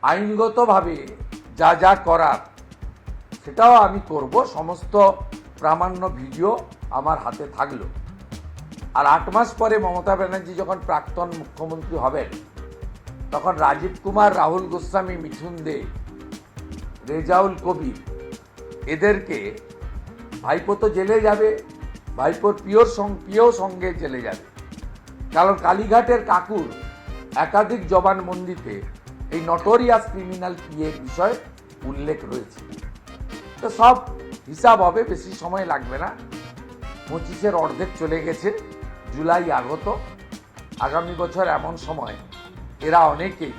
আইনগতভাবে যা যা করার সেটাও আমি করব। সমস্ত প্রামাণ্য ভিডিও আমার হাতে থাকলো। আর 8 মাস পরে মমতা ব্যানার্জি যখন প্রাক্তন মুখ্যমন্ত্রী হবেন, তখন রাজীব কুমার, রাহুল গোস্বামী, মিঠুন দে, রেজাউল কবির এদেরকে, ভাইপো তো জেলে যাবে, ভাইপোর প্রিয় সঙ্গে জেলে যাবে। কারণ কালীঘাটের কাকুর একাধিক জবানবন্দিতে এই নটোরিয়াস ক্রিমিনাল পিএর বিষয়ে উল্লেখ রয়েছে। তো সব হিসাব হবে, বেশি সময় লাগবে না। 25-এর অর্ধেক চলে গেছে, জুলাই আগত। আগামী বছর এমন সময় এরা অনেকেই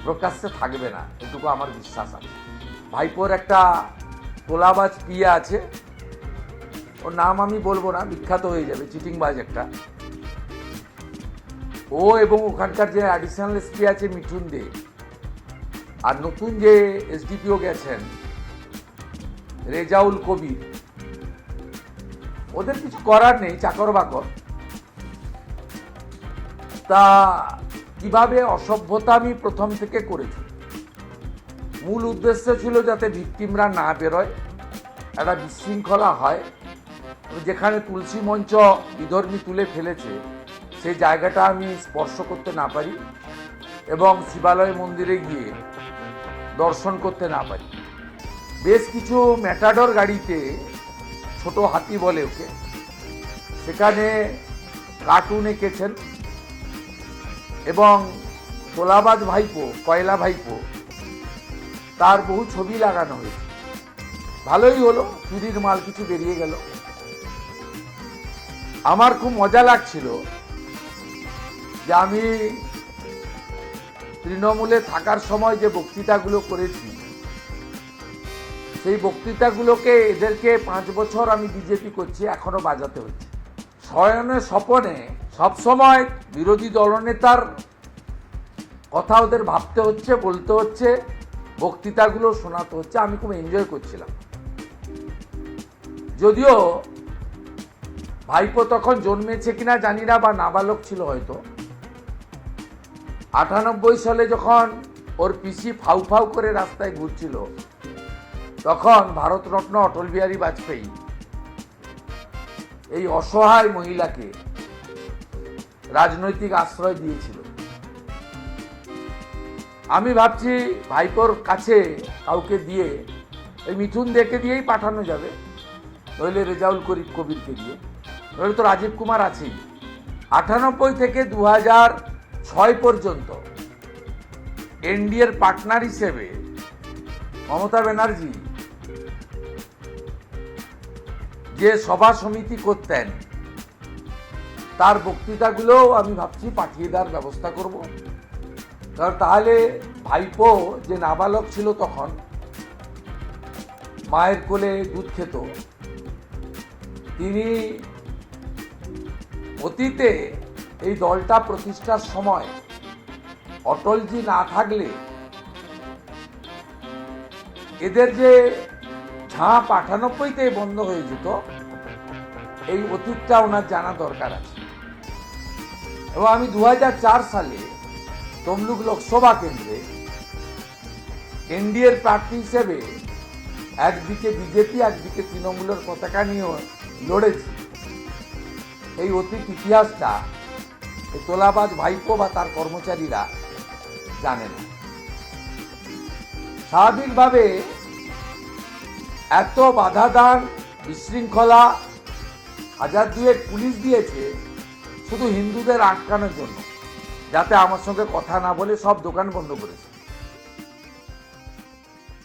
প্রকাশ্যে থাকবে না, এটুকু আমার বিশ্বাস আছে। ভাইপোর একটা তোলাবাজ পিয়া আছে, ওর নাম আমি বলবো না, বিখ্যাত হয়ে যাবে, চিটিংবাজ একটা। ও এবং ওখানকার যে অ্যাডিশনাল এসপি আছে মিঠুন দে, আর নতুন যে এসডিপিও গেছেন রেজাউল কবির, ওদের কিছু করার নেই, চাকর বাকর। তা কিভাবে অসভ্যতা আমি প্রথম থেকে করেছি। মূল উদ্দেশ্য ছিল যাতে ভিকটিমরা না বেরোয়, একটা বিশৃঙ্খলা হয়। যেখানে তুলসী মঞ্চ বিধর্মী তুলে ফেলেছে সেই জায়গাটা আমি স্পর্শ করতে না পারি এবং শিবালয় মন্দিরে গিয়ে দর্শন করতে না পারি। বেশ কিছু ম্যাটাডোর গাড়িতে, ছোট হাতি বলে ওকে, সেখানে কার্টুন এঁকেছেন এবং তোলাবাজ ভাইপো, কয়লা ভাইপো, তার বহু ছবি লাগানো হয়েছে। ভালোই হলো, চুরির মাল কিছু বেরিয়ে গেল। আমার খুব মজা লাগছিল যে আমি তৃণমূলে থাকার সময় যে বক্তৃতাগুলো করেছি, সেই বক্তৃতাগুলোকে এদেরকে 5 বছর আমি বিজেপি করছি, এখনো বাজাতে হচ্ছে। শয়নে স্বপনে সবসময় বিরোধী দলনেতার কথা ওদের ভাবতে হচ্ছে, বলতে হচ্ছে, বক্তৃতাগুলো শোনাতে হচ্ছে। আমি খুব এনজয় করছিলাম। যদিও ভাইপো তখন জন্মেছে কিনা জানি না, বা নাবালক ছিল হয়তো। 98 সালে যখন ওর পিসি ফাউ ফাউ করে রাস্তায় ঘুরছিল, তখন ভারতরত্ন অটল বিহারী বাজপেয়ী এই অসহায় মহিলাকে রাজনৈতিক আশ্রয় দিয়েছিল। আমি ভাবছি ভাইপোর কাছে কাউকে দিয়ে, এই মিঠুন দেখে দিয়েই পাঠানো যাবে, নইলে রেজাউল কবিরকে দিয়ে, নইলে তো রাজীব কুমার আছেই। 98 থেকে 2006 পর্যন্ত এনডিএর পার্টনার হিসেবে মমতা ব্যানার্জি যে সভা সমিতি করতেন, তার বক্তৃতাগুলোও আমি ভাবছি পাঠিয়ে দেওয়ার ব্যবস্থা করব। কারণ তাহলে ভাইপো যে নাবালক ছিল তখন, মায়ের কোলে দুধ খেত, তিনি অতীতে এই দলটা প্রতিষ্ঠার সময় অটলজি না থাকলে এদের যে ঝাঁপ 98-তে বন্ধ হয়ে যেত, এই অতীতটা ওনার জানা দরকার আছে। এবং আমি 2004 সালে তমলুক লোকসভা কেন্দ্রে এনডিএর প্রার্থী হিসেবে একদিকে বিজেপি, একদিকে তৃণমূলের পতাকা নিয়ে লড়েছি। এই অতীত ইতিহাসটা এই তোলাবাজ ভাইপো বা তার কর্মচারীরা জানে না। স্বাভাবিকভাবে এত বাধা দান, বিশৃঙ্খলা, 1002 পুলিশ দিয়েছে শুধু হিন্দুদের আটকানোর জন্য, যাতে আমার সঙ্গে কথা না বলে সব দোকান বন্ধ করেছে।